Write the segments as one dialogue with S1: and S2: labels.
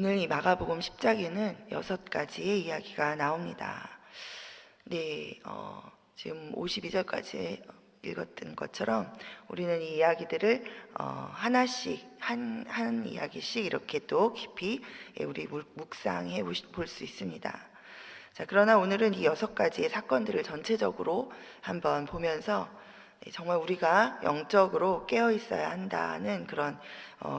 S1: 오늘 이 마가복음 10장에는 6가지의 이야기가 나옵니다. 네, 지금 52절까지 읽었던 것처럼 우리는 이 이야기들을 하나씩 한 이야기씩 이렇게 또 깊이 우리 묵상해 볼 수 있습니다. 자, 그러나 오늘은 이 6가지의 사건들을 전체적으로 한번 보면서 정말 우리가 영적으로 깨어 있어야 한다는 그런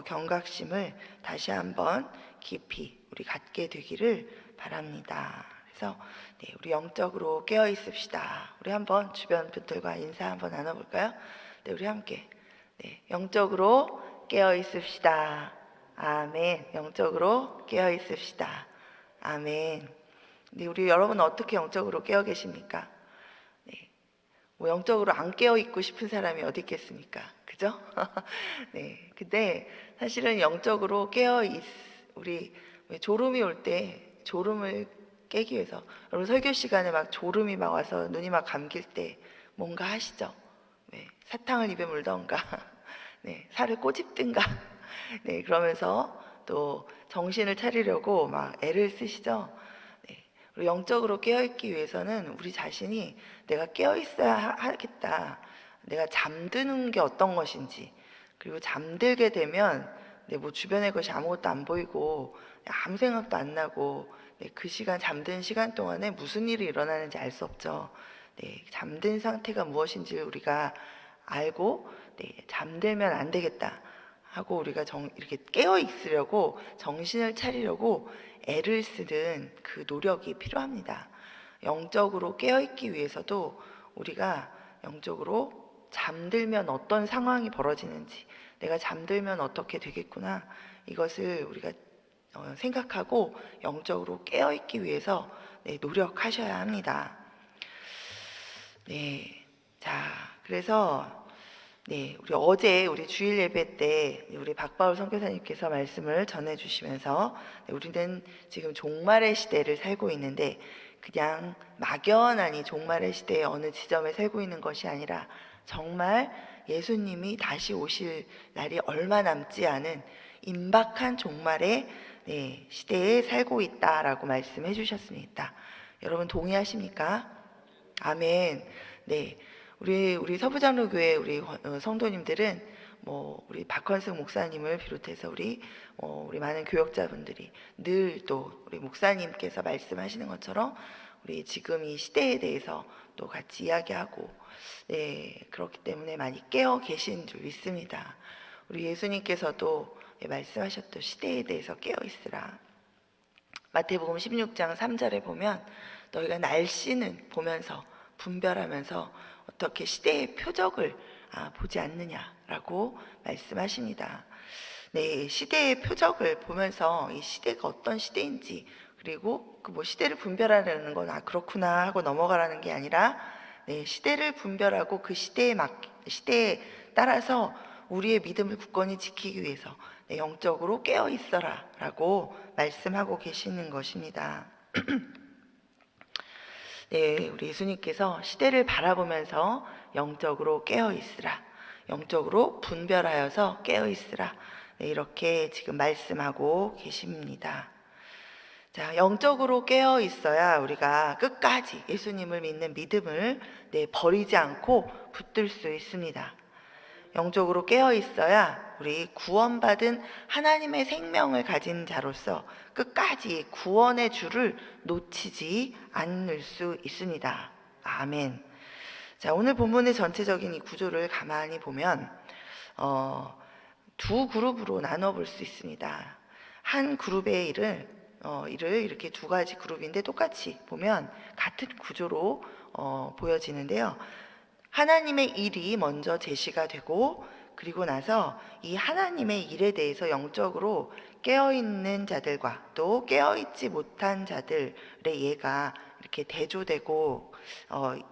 S1: 경각심을 다시 한번 깊이 우리 갖게 되기를 바랍니다. 그래서 우리 영적으로 깨어 있읍시다. 우리 한번 주변 분들과 인사 한번 나눠볼까요? 우리 함께 영적으로 깨어 있읍시다. 아멘. 영적으로 깨어 있읍시다. 아멘. 우리 여러분 어떻게 영적으로 깨어 계십니까? 뭐 영적으로 안 깨어 있고 싶은 사람이 어디 있겠습니까? 그죠? 네. 근데 사실은 영적으로 우리 졸음이 올 때 졸음을 깨기 위해서, 여러분 설교 시간에 막 졸음이 막 와서 눈이 막 감길 때 뭔가 하시죠? 네. 사탕을 입에 물던가, 네. 살을 꼬집든가, 네. 그러면서 또 정신을 차리려고 막 애를 쓰시죠? 영적으로 깨어있기 위해서는 우리 자신이 내가 깨어있어야 하겠다, 내가 잠드는 게 어떤 것인지, 그리고 잠들게 되면 뭐 주변의 것이 아무것도 안 보이고 아무 생각도 안 나고 그 시간, 잠든 시간 동안에 무슨 일이 일어나는지 알 수 없죠. 잠든 상태가 무엇인지 우리가 알고 잠들면 안 되겠다 하고 우리가 이렇게 깨어 있으려고, 정신을 차리려고 애를 쓰는 그 노력이 필요합니다. 영적으로 깨어 있기 위해서도 우리가 영적으로 잠들면 어떤 상황이 벌어지는지, 내가 잠들면 어떻게 되겠구나, 이것을 우리가 생각하고 영적으로 깨어 있기 위해서 노력하셔야 합니다. 네, 자, 그래서 우리 주일 예배 때 우리 박바울 선교사님께서 말씀을 전해주시면서 우리는 지금 종말의 시대를 살고 있는데, 그냥 막연하니 종말의 시대의 어느 지점에 살고 있는 것이 아니라 정말 예수님이 다시 오실 날이 얼마 남지 않은 임박한 종말의 시대에 살고 있다라고 말씀해 주셨습니다. 여러분 동의하십니까? 아멘. 네. 우리 서부장로교회 우리 성도님들은 우리 박헌승 목사님을 비롯해서 우리 많은 교역자분들이 늘 또 우리 목사님께서 말씀하시는 것처럼 우리 지금 이 시대에 대해서 또 같이 이야기하고, 그렇기 때문에 많이 깨어 계신 줄 믿습니다. 우리 예수님께서도 말씀하셨던 시대에 대해서 깨어 있으라. 마태복음 16장 3절에 보면 너희가 날씨는 보면서 분별하면서 어떻게 시대의 표적을 보지 않느냐라고 말씀하십니다. 시대의 표적을 보면서 이 시대가 어떤 시대인지, 그리고 그 시대를 분별하려는 건 그렇구나 하고 넘어가라는 게 아니라, 시대를 분별하고 그 시대에 따라서 우리의 믿음을 굳건히 지키기 위해서 영적으로 깨어 있어라 라고 말씀하고 계시는 것입니다. 우리 예수님께서 시대를 바라보면서 영적으로 깨어 있으라, 영적으로 분별하여서 깨어 있으라, 이렇게 지금 말씀하고 계십니다. 자, 영적으로 깨어 있어야 우리가 끝까지 예수님을 믿는 믿음을 버리지 않고 붙들 수 있습니다. 영적으로 깨어 있어야 우리 구원받은 하나님의 생명을 가진 자로서 끝까지 구원의 줄을 놓치지 않을 수 있습니다. 아멘. 자, 오늘 본문의 전체적인 이 구조를 가만히 보면 두 그룹으로 나눠 볼 수 있습니다. 한 그룹의 일을 이렇게 두 가지 그룹인데 똑같이 보면 같은 구조로 보여지는데요. 하나님의 일이 먼저 제시가 되고, 그리고 나서 이 하나님의 일에 대해서 영적으로 깨어있는 자들과 또 깨어있지 못한 자들의 예가 이렇게 대조되고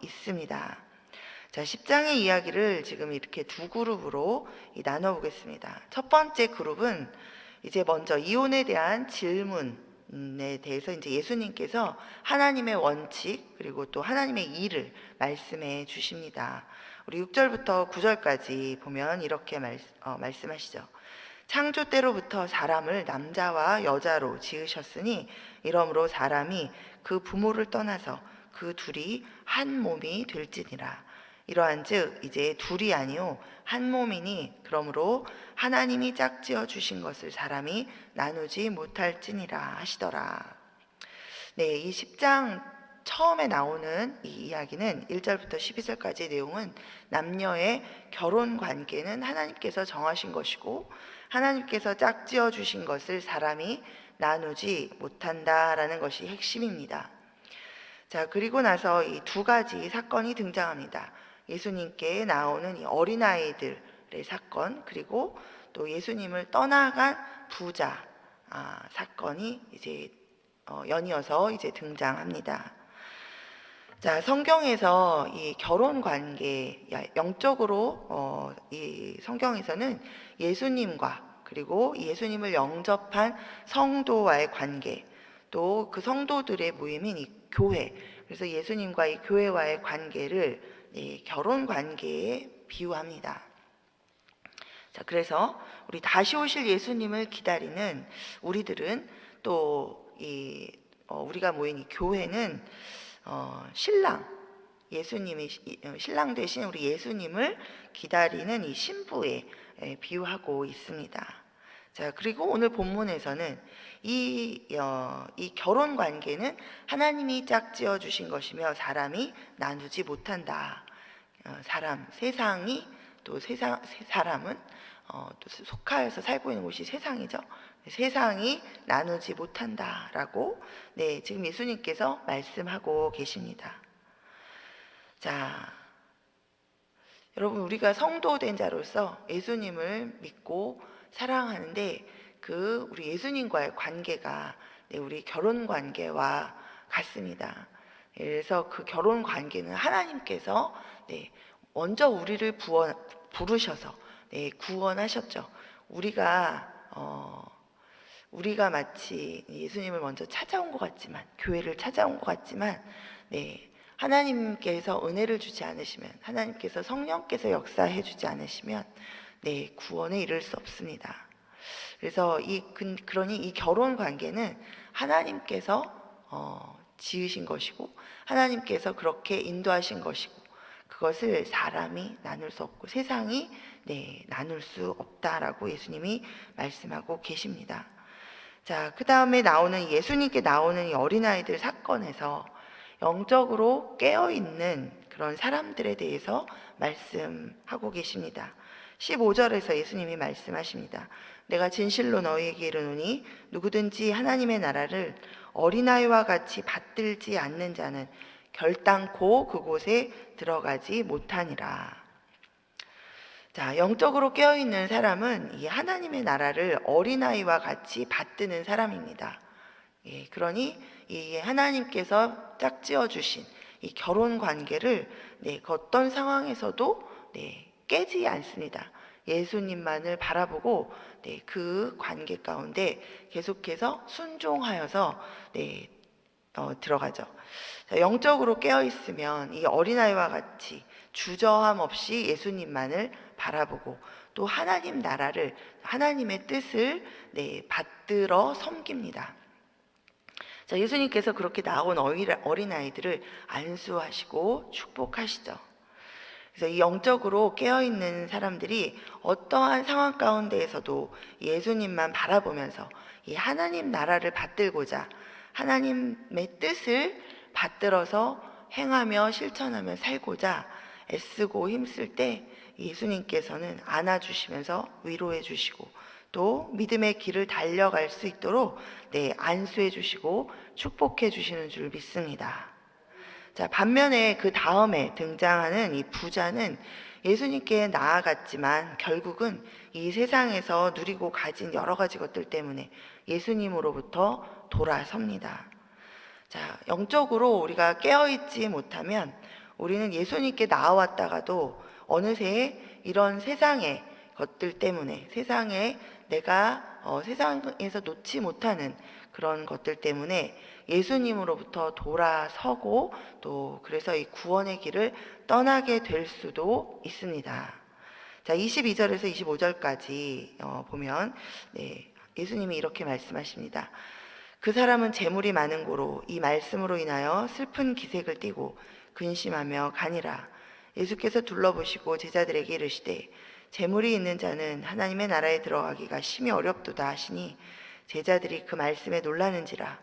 S1: 있습니다. 자, 10장의 이야기를 지금 이렇게 두 그룹으로 나눠보겠습니다. 첫 번째 그룹은 이제 먼저 이혼에 대한 질문에 대해서 이제 예수님께서 하나님의 원칙 그리고 또 하나님의 일을 말씀해 주십니다. 우리 6절부터 9절까지 보면 이렇게 말씀하시죠. 창조 때로부터 사람을 남자와 여자로 지으셨으니 이러므로 사람이 그 부모를 떠나서 그 둘이 한 몸이 될지니라. 이러한즉 이제 둘이 아니요 한 몸이니 그러므로 하나님이 짝지어 주신 것을 사람이 나누지 못할지니라 하시더라. 네, 이 10장 처음에 나오는 이 이야기는 1절부터 12절까지의 내용은 남녀의 결혼 관계는 하나님께서 정하신 것이고 하나님께서 짝지어 주신 것을 사람이 나누지 못한다라는 것이 핵심입니다. 자, 그리고 나서 이 두 가지 사건이 등장합니다. 예수님께 나오는 이 어린아이들의 사건, 그리고 또 예수님을 떠나간 부자 사건이 이제 연이어서 이제 등장합니다. 자, 성경에서 이 결혼 관계, 영적으로 이 성경에서는 예수님과 그리고 예수님을 영접한 성도와의 관계, 또 그 성도들의 모임인 이 교회, 그래서 예수님과 이 교회와의 관계를 결혼 관계에 비유합니다. 자, 그래서 우리 다시 오실 예수님을 기다리는 우리들은 또 우리가 모인 이 교회는 신랑, 예수님이 신랑 되신 우리 예수님을 기다리는 이 신부에 비유하고 있습니다. 자, 그리고 오늘 본문에서는 이 결혼 관계는 하나님이 짝지어 주신 것이며 사람이 나누지 못한다. 세상이 또 사람은 또 속하여서 살고 있는 곳이 세상이죠. 세상이 나누지 못한다라고 지금 예수님께서 말씀하고 계십니다. 자, 여러분, 우리가 성도된 자로서 예수님을 믿고 사랑하는데 우리 예수님과의 관계가 우리 결혼 관계와 같습니다. 그래서 그 결혼 관계는 하나님께서 먼저 우리를 부르셔서 구원하셨죠. 우리가 마치 예수님을 먼저 찾아온 것 같지만, 교회를 찾아온 것 같지만, 하나님께서 은혜를 주지 않으시면, 하나님께서 성령께서 역사해 주지 않으시면, 구원에 이를 수 없습니다. 그래서 그러니 이 결혼 관계는 하나님께서 지으신 것이고, 하나님께서 그렇게 인도하신 것이고, 그것을 사람이 나눌 수 없고 세상이 나눌 수 없다라고 예수님이 말씀하고 계십니다. 자, 그 다음에 예수님께 나오는 이 어린아이들 사건에서 영적으로 깨어있는 그런 사람들에 대해서 말씀하고 계십니다. 15절에서 예수님이 말씀하십니다. 내가 진실로 너희에게 이르노니 누구든지 하나님의 나라를 어린아이와 같이 받들지 않는 자는 결단코 그곳에 들어가지 못하니라. 자, 영적으로 깨어있는 사람은 이 하나님의 나라를 어린아이와 같이 받드는 사람입니다. 그러니 이 하나님께서 짝지어 주신 이 결혼 관계를 그 어떤 상황에서도 깨지 않습니다. 예수님만을 바라보고 그 관계 가운데 계속해서 순종하여서 들어가죠. 자, 영적으로 깨어있으면 이 어린아이와 같이 주저함 없이 예수님만을 바라보고 또 하나님 나라를, 하나님의 뜻을 받들어 섬깁니다. 자, 예수님께서 그렇게 나온 어린아이들을 안수하시고 축복하시죠. 그래서 이 영적으로 깨어있는 사람들이 어떠한 상황 가운데에서도 예수님만 바라보면서 이 하나님 나라를 받들고자 하나님의 뜻을 받들어서 행하며 실천하며 살고자 애쓰고 힘쓸 때 예수님께서는 안아주시면서 위로해 주시고 또 믿음의 길을 달려갈 수 있도록 안수해 주시고 축복해 주시는 줄 믿습니다. 자, 반면에 그 다음에 등장하는 이 부자는 예수님께 나아갔지만 결국은 이 세상에서 누리고 가진 여러 가지 것들 때문에 예수님으로부터 돌아섭니다. 자, 영적으로 우리가 깨어있지 못하면 우리는 예수님께 나아왔다가도 어느새 이런 세상의 것들 때문에 내가 세상에서 놓지 못하는 그런 것들 때문에 예수님으로부터 돌아서고 또 그래서 이 구원의 길을 떠나게 될 수도 있습니다. 자, 22절에서 25절까지 보면 예수님이 이렇게 말씀하십니다. 그 사람은 재물이 많은 고로 이 말씀으로 인하여 슬픈 기색을 띠고 근심하며 가니라. 예수께서 둘러보시고 제자들에게 이르시되 재물이 있는 자는 하나님의 나라에 들어가기가 심히 어렵도다 하시니 제자들이 그 말씀에 놀라는지라.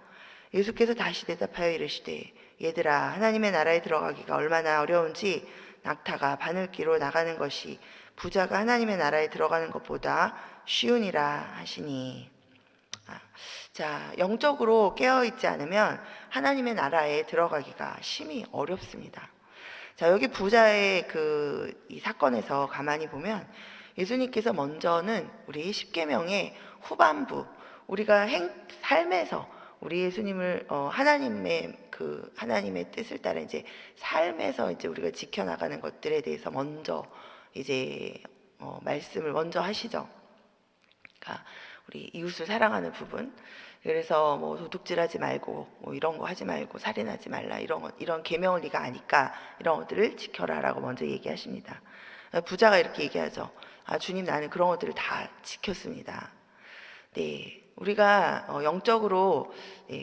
S1: 예수께서 다시 대답하여 이르시되 얘들아, 하나님의 나라에 들어가기가 얼마나 어려운지 낙타가 바늘기로 나가는 것이 부자가 하나님의 나라에 들어가는 것보다 쉬우니라 하시니. 자, 영적으로 깨어있지 않으면 하나님의 나라에 들어가기가 심히 어렵습니다. 자, 여기 부자의 이 사건에서 가만히 보면 예수님께서 먼저는 우리 십계명의 후반부, 우리가 삶에서 우리 예수님을 하나님의 뜻을 따라 이제 삶에서 이제 우리가 지켜나가는 것들에 대해서 먼저 이제 말씀을 먼저 하시죠. 그러니까 우리 이웃을 사랑하는 부분. 그래서 뭐 도둑질하지 말고 뭐 이런 거 하지 말고 살인하지 말라 이런 계명을 네가 아니까 이런 것들을 지켜라라고 먼저 얘기하십니다. 부자가 이렇게 얘기하죠. 주님, 나는 그런 것들을 다 지켰습니다. 네, 우리가 영적으로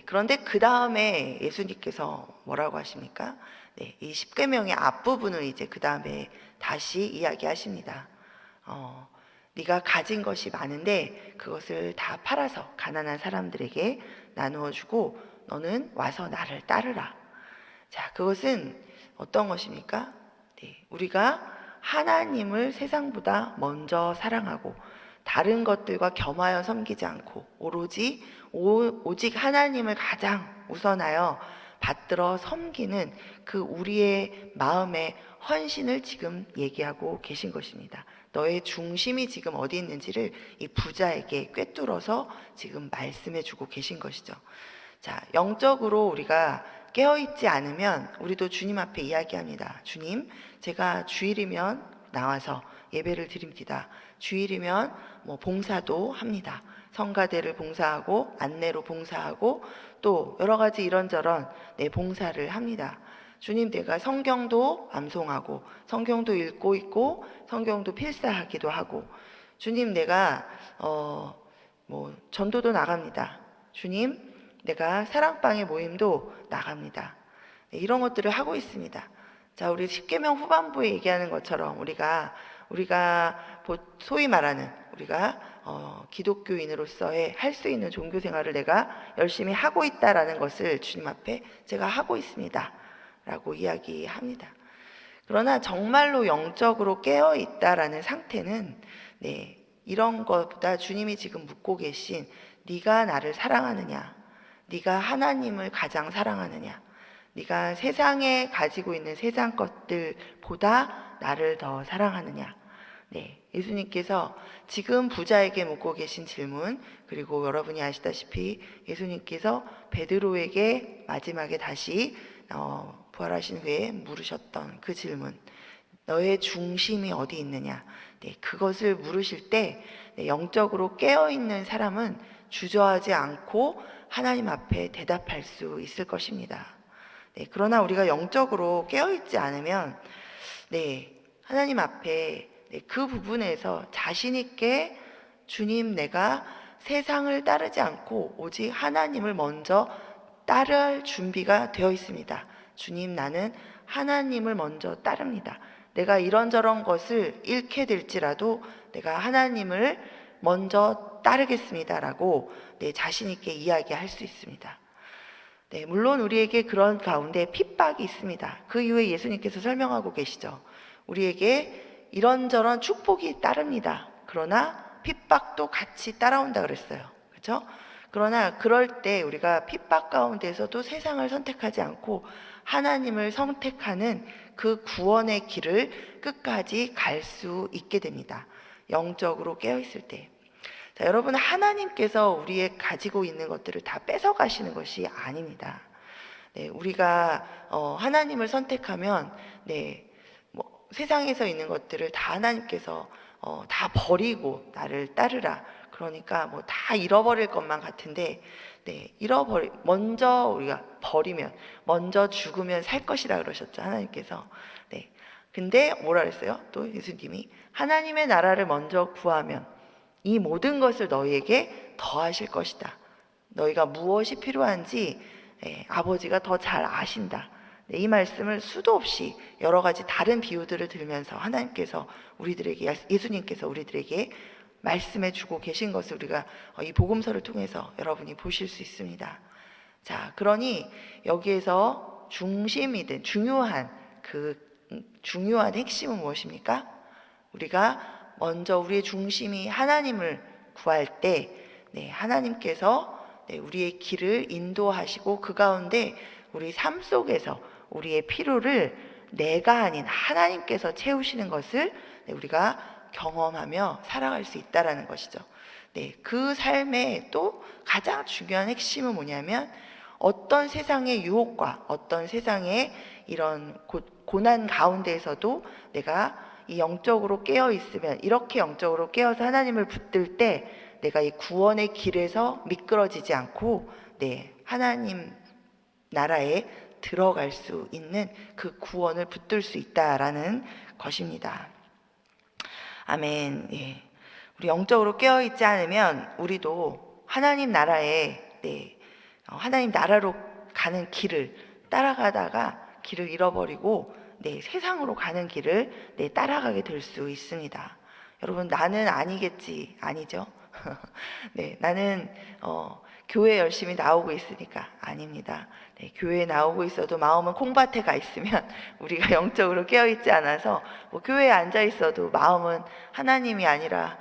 S1: 그런데 그 다음에 예수님께서 뭐라고 하십니까? 네, 이 십계명의 앞부분을 이제 그 다음에 다시 이야기하십니다. 네가 가진 것이 많은데 그것을 다 팔아서 가난한 사람들에게 나누어 주고 너는 와서 나를 따르라. 자, 그것은 어떤 것입니까? 네, 우리가 하나님을 세상보다 먼저 사랑하고 다른 것들과 겸하여 섬기지 않고 오직 하나님을 가장 우선하여 받들어 섬기는 그 우리의 마음의 헌신을 지금 얘기하고 계신 것입니다. 너의 중심이 지금 어디 있는지를 이 부자에게 꿰뚫어서 지금 말씀해 주고 계신 것이죠. 자, 영적으로 우리가 깨어있지 않으면 우리도 주님 앞에 이야기합니다. 주님, 제가 주일이면 나와서 예배를 드립니다. 주일이면 뭐 봉사도 합니다. 성가대를 봉사하고 안내로 봉사하고 또 여러 가지 이런저런 봉사를 합니다. 주님, 내가 성경도 암송하고 성경도 읽고 있고 성경도 필사하기도 하고 주님, 내가 뭐 전도도 나갑니다. 주님, 내가 사랑방의 모임도 나갑니다. 이런 것들을 하고 있습니다. 자, 우리 십계명 후반부에 얘기하는 것처럼 우리가 소위 말하는 우리가 기독교인으로서의 할 수 있는 종교 생활을 내가 열심히 하고 있다라는 것을 주님 앞에 제가 하고 있습니다 라고 이야기합니다. 그러나 정말로 영적으로 깨어 있다라는 상태는 이런 것보다 주님이 지금 묻고 계신 네가 나를 사랑하느냐, 네가 하나님을 가장 사랑하느냐, 네가 세상에 가지고 있는 세상 것들보다 나를 더 사랑하느냐. 예수님께서 지금 부자에게 묻고 계신 질문, 그리고 여러분이 아시다시피 예수님께서 베드로에게 마지막에 다시 부활하신 후에 물으셨던 그 질문, 너의 중심이 어디 있느냐. 그것을 물으실 때 영적으로 깨어있는 사람은 주저하지 않고 하나님 앞에 대답할 수 있을 것입니다. 그러나 우리가 영적으로 깨어있지 않으면 하나님 앞에 그 부분에서 자신 있게 주님, 내가 세상을 따르지 않고 오직 하나님을 먼저 따를 준비가 되어 있습니다. 주님, 나는 하나님을 먼저 따릅니다. 내가 이런저런 것을 잃게 될지라도 내가 하나님을 먼저 따르겠습니다 라고 자신 있게 이야기할 수 있습니다. 물론 우리에게 그런 가운데 핍박이 있습니다. 그 이후에 예수님께서 설명하고 계시죠. 우리에게 이런저런 축복이 따릅니다. 그러나 핍박도 같이 따라온다 그랬어요. 그렇죠? 그러나 그럴 때 우리가 핍박 가운데서도 세상을 선택하지 않고 하나님을 선택하는 그 구원의 길을 끝까지 갈 수 있게 됩니다. 영적으로 깨어있을 때. 자, 여러분, 하나님께서 우리의 가지고 있는 것들을 다 뺏어가시는 것이 아닙니다. 우리가 하나님을 선택하면 세상에서 있는 것들을 다 하나님께서 다 버리고 나를 따르라. 그러니까 뭐 다 잃어버릴 것만 같은데 먼저 우리가 버리면, 먼저 죽으면 살 것이라 그러셨죠, 하나님께서. 근데 뭐라 그랬어요? 또 예수님이 하나님의 나라를 먼저 구하면 이 모든 것을 너희에게 더하실 것이다. 너희가 무엇이 필요한지 아버지가 더 잘 아신다. 이 말씀을 수도 없이 여러 가지 다른 비유들을 들면서 하나님께서 우리들에게, 예수님께서 우리들에게 말씀해 주고 계신 것을 우리가 이 복음서를 통해서 여러분이 보실 수 있습니다. 자, 그러니 여기에서 중심이 된 중요한 핵심은 무엇입니까? 우리가 먼저 우리의 중심이 하나님을 구할 때 하나님께서 우리의 길을 인도하시고 그 가운데 우리 삶 속에서 우리의 필요를 내가 아닌 하나님께서 채우시는 것을 우리가 경험하며 살아갈 수 있다는 것이죠. 그 삶의 또 가장 중요한 핵심은 뭐냐면 어떤 세상의 유혹과 어떤 세상의 이런 고난 가운데에서도 내가 이 영적으로 깨어 있으면, 이렇게 영적으로 깨어서 하나님을 붙들 때 내가 이 구원의 길에서 미끄러지지 않고 하나님 나라에 들어갈 수 있는 그 구원을 붙들 수 있다라는 것입니다. 아멘. 우리 영적으로 깨어 있지 않으면 우리도 하나님 나라에 하나님 나라로 가는 길을 따라가다가 길을 잃어버리고 세상으로 가는 길을 따라가게 될 수 있습니다. 여러분, 나는 아니겠지, 아니죠? 나는 교회 열심히 나오고 있으니까 아닙니다. 교회에 나오고 있어도 마음은 콩밭에 가 있으면 우리가 영적으로 깨어있지 않아서 교회에 앉아 있어도 마음은 하나님이 아니라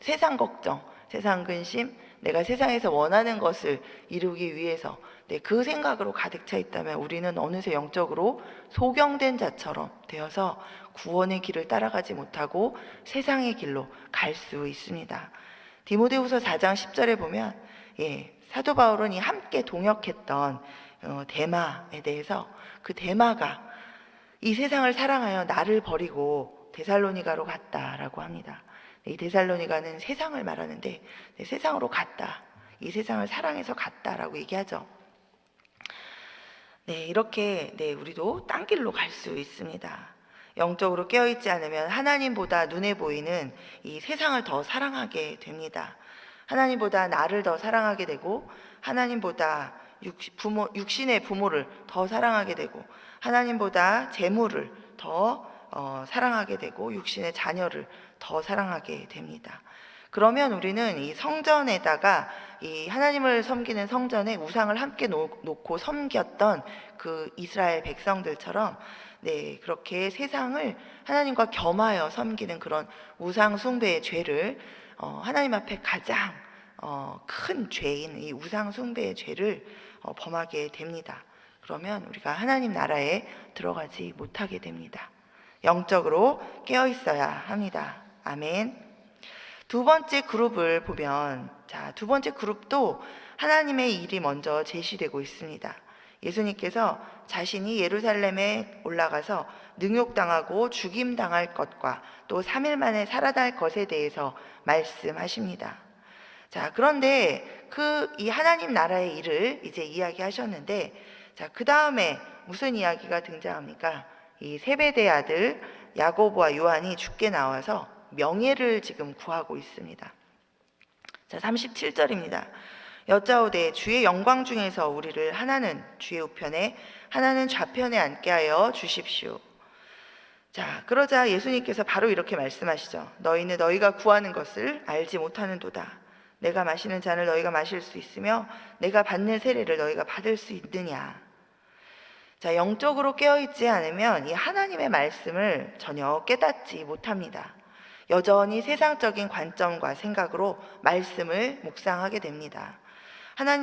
S1: 세상 걱정, 세상 근심, 내가 세상에서 원하는 것을 이루기 위해서 그 생각으로 가득 차 있다면 우리는 어느새 영적으로 소경된 자처럼 되어서 구원의 길을 따라가지 못하고 세상의 길로 갈 수 있습니다. 디모데후서 4장 10절에 보면 사도 바울은 이 함께 동역했던 데마에 대해서 그 데마가 이 세상을 사랑하여 나를 버리고 데살로니가로 갔다라고 합니다. 이 데살로니가는 세상을 말하는데 세상으로 갔다, 이 세상을 사랑해서 갔다라고 얘기하죠. 이렇게 우리도 딴 길로 갈 수 있습니다. 영적으로 깨어있지 않으면 하나님보다 눈에 보이는 이 세상을 더 사랑하게 됩니다. 하나님보다 나를 더 사랑하게 되고, 하나님보다 육신의 부모를 더 사랑하게 되고, 하나님보다 재물을 더 사랑하게 되고, 육신의 자녀를 더 사랑하게 됩니다. 그러면 우리는 이 성전에다가 이 하나님을 섬기는 성전에 우상을 함께 놓고 섬겼던 그 이스라엘 백성들처럼 그렇게 세상을 하나님과 겸하여 섬기는 그런 우상 숭배의 죄를 하나님 앞에 가장 큰 죄인 이 우상 숭배의 죄를 범하게 됩니다. 그러면 우리가 하나님 나라에 들어가지 못하게 됩니다. 영적으로 깨어 있어야 합니다. 아멘. 두 번째 그룹을 보면, 두 번째 그룹도 하나님의 일이 먼저 제시되고 있습니다. 예수님께서 자신이 예루살렘에 올라가서 능욕당하고 죽임당할 것과 또 3일 만에 살아날 것에 대해서 말씀하십니다. 그런데 이 하나님 나라의 일을 이제 이야기하셨는데, 그 다음에 무슨 이야기가 등장합니까? 이 세베대의 아들 야고보와 요한이 죽게 나와서 명예를 지금 구하고 있습니다. 37절입니다. 여짜오되 주의 영광 중에서 우리를 하나는 주의 우편에 하나는 좌편에 앉게 하여 주십시오. 그러자 예수님께서 바로 이렇게 말씀하시죠. 너희는 너희가 구하는 것을 알지 못하는도다. 내가 마시는 잔을 너희가 마실 수 있으며 내가 받는 세례를 너희가 받을 수 있느냐. 영적으로 깨어있지 않으면 이 하나님의 말씀을 전혀 깨닫지 못합니다. 여전히 세상적인 관점과 생각으로 말씀을 묵상하게 됩니다.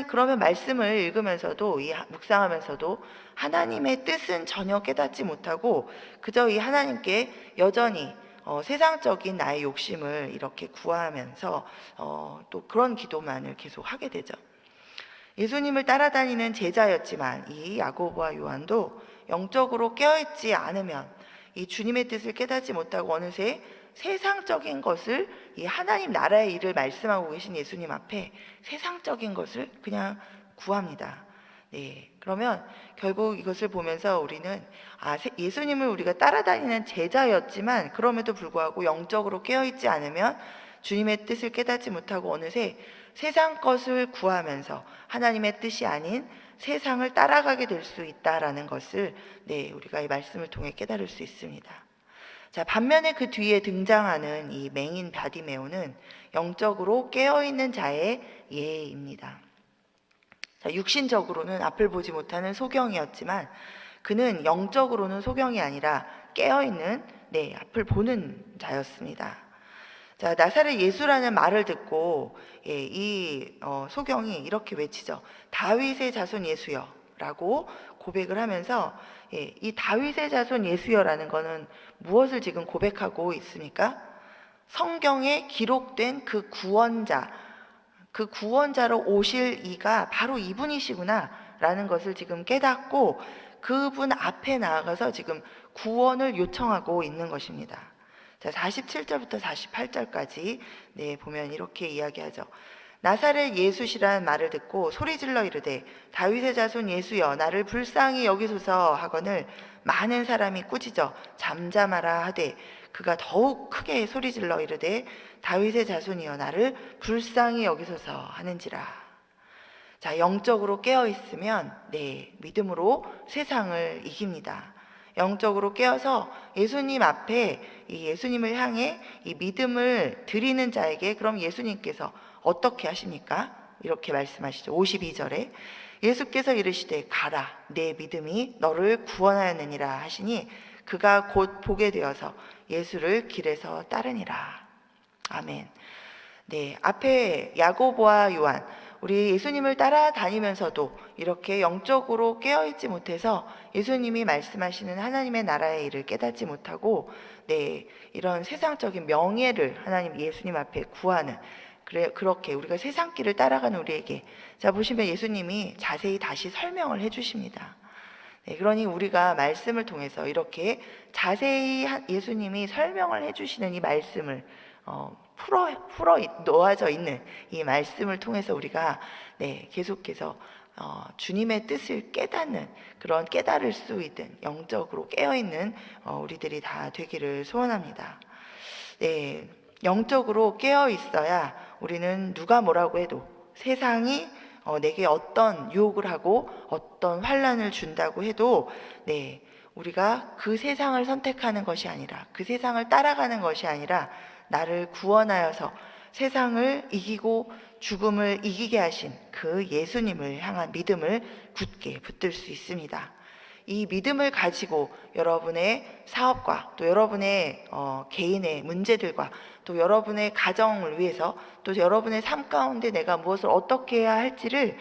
S1: 그러면 말씀을 읽으면서도 묵상하면서도 하나님의 뜻은 전혀 깨닫지 못하고 그저 이 하나님께 여전히 세상적인 나의 욕심을 이렇게 구하면서 또 그런 기도만을 계속 하게 되죠. 예수님을 따라다니는 제자였지만 이 야고보와 요한도 영적으로 깨어있지 않으면 이 주님의 뜻을 깨닫지 못하고 어느새 세상적인 것을, 이 하나님 나라의 일을 말씀하고 계신 예수님 앞에 세상적인 것을 그냥 구합니다. 네, 그러면 결국 이것을 보면서 우리는 예수님을 우리가 따라다니는 제자였지만 그럼에도 불구하고 영적으로 깨어있지 않으면 주님의 뜻을 깨닫지 못하고 어느새 세상 것을 구하면서 하나님의 뜻이 아닌 세상을 따라가게 될 수 있다라는 것을 우리가 이 말씀을 통해 깨달을 수 있습니다. 자, 반면에 그 뒤에 등장하는 이 맹인 바디메오는 영적으로 깨어있는 자의 예입니다. 자, 육신적으로는 앞을 보지 못하는 소경이었지만 그는 영적으로는 소경이 아니라 깨어있는 앞을 보는 자였습니다. 자, 나사렛 예수라는 말을 듣고 이 소경이 이렇게 외치죠. 다윗의 자손 예수여 라고 고백을 하면서 이 다윗의 자손 예수여라는 것은 무엇을 지금 고백하고 있습니까? 성경에 기록된 그 구원자로 오실 이가 바로 이분이시구나 라는 것을 지금 깨닫고 그분 앞에 나아가서 지금 구원을 요청하고 있는 것입니다. 자, 47절부터 48절까지 보면 이렇게 이야기하죠. 나사렛 예수시라는 말을 듣고 소리질러 이르되 다윗의 자손 예수여 나를 불쌍히 여기소서 하거늘 많은 사람이 꾸짖어 잠잠하라 하되 그가 더욱 크게 소리질러 이르되 다윗의 자손이여 나를 불쌍히 여기소서 하는지라. 자, 영적으로 깨어 있으면 믿음으로 세상을 이깁니다. 영적으로 깨어서 예수님 앞에 이 예수님을 향해 이 믿음을 드리는 자에게 그럼 예수님께서 어떻게 하십니까? 이렇게 말씀하시죠. 52절에 예수께서 이르시되 가라 내 믿음이 너를 구원하였느니라 하시니 그가 곧 보게 되어서 예수를 길에서 따르니라. 아멘. 앞에 야고보와 요한 우리 예수님을 따라다니면서도 이렇게 영적으로 깨어있지 못해서 예수님이 말씀하시는 하나님의 나라의 일을 깨닫지 못하고 이런 세상적인 명예를 하나님 예수님 앞에 구하는 그렇게 우리가 세상 길을 따라가는 우리에게 자 보시면 예수님이 자세히 다시 설명을 해주십니다. 그러니 우리가 말씀을 통해서 이렇게 자세히 예수님이 설명을 해주시는 이 말씀을 풀어 놓아져 있는 이 말씀을 통해서 우리가 계속해서 주님의 뜻을 깨닫는 그런 깨달을 수 있는 영적으로 깨어있는 우리들이 다 되기를 소원합니다. 영적으로 깨어 있어야 우리는 누가 뭐라고 해도 세상이 내게 어떤 유혹을 하고 어떤 환난을 준다고 해도 우리가 그 세상을 선택하는 것이 아니라 그 세상을 따라가는 것이 아니라 나를 구원하여서 세상을 이기고 죽음을 이기게 하신 그 예수님을 향한 믿음을 굳게 붙들 수 있습니다. 이 믿음을 가지고 여러분의 사업과 또 여러분의 개인의 문제들과 또 여러분의 가정을 위해서 또 여러분의 삶 가운데 내가 무엇을 어떻게 해야 할지를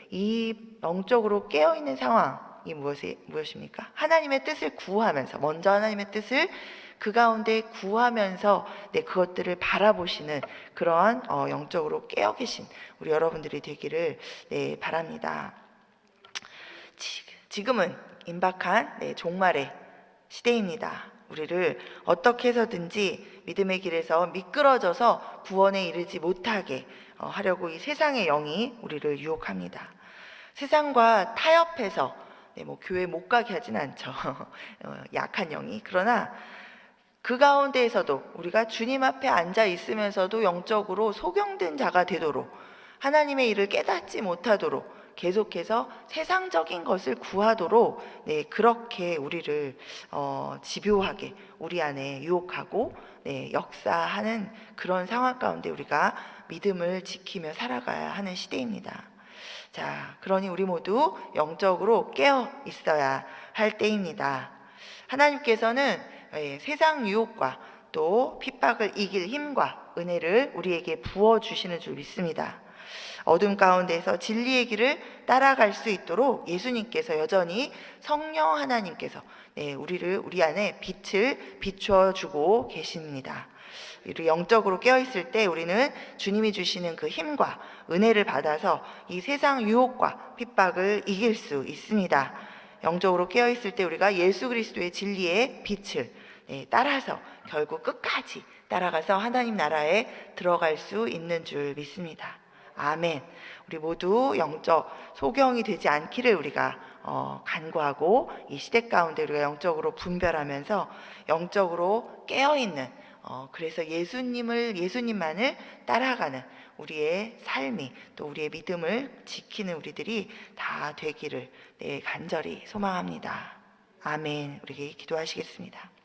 S1: 이 영적으로 깨어있는 상황이 무엇입니까? 하나님의 뜻을 구하면서 먼저 하나님의 뜻을 그 가운데 구하면서 그것들을 바라보시는 그러한 영적으로 깨어 계신 우리 여러분들이 되기를 바랍니다. 지금은 임박한 종말의 시대입니다. 우리를 어떻게 해서든지 믿음의 길에서 미끄러져서 구원에 이르지 못하게 하려고 이 세상의 영이 우리를 유혹합니다. 세상과 타협해서 교회 못 가게 하진 않죠. 약한 영이. 그러나 그 가운데에서도 우리가 주님 앞에 앉아 있으면서도 영적으로 소경된 자가 되도록 하나님의 일을 깨닫지 못하도록 계속해서 세상적인 것을 구하도록 그렇게 우리를 집요하게 우리 안에 유혹하고 역사하는 그런 상황 가운데 우리가 믿음을 지키며 살아가야 하는 시대입니다. 자, 그러니 우리 모두 영적으로 깨어 있어야 할 때입니다. 하나님께서는 세상 유혹과 또 핍박을 이길 힘과 은혜를 우리에게 부어주시는 줄 믿습니다. 어둠 가운데서 진리의 길을 따라갈 수 있도록 예수님께서 여전히 성령 하나님께서 우리 안에 빛을 비춰주고 계십니다. 우리 영적으로 깨어있을 때 우리는 주님이 주시는 그 힘과 은혜를 받아서 이 세상 유혹과 핍박을 이길 수 있습니다. 영적으로 깨어있을 때 우리가 예수 그리스도의 진리의 빛을 따라서 결국 끝까지 따라가서 하나님 나라에 들어갈 수 있는 줄 믿습니다. 아멘. 우리 모두 영적 소경이 되지 않기를 우리가 간구하고, 이 시대 가운데 우리가 영적으로 분별하면서 영적으로 깨어있는, 그래서 예수님만을 따라가는 우리의 삶이, 또 우리의 믿음을 지키는 우리들이 다 되기를 간절히 소망합니다. 아멘. 우리 기도하시겠습니다.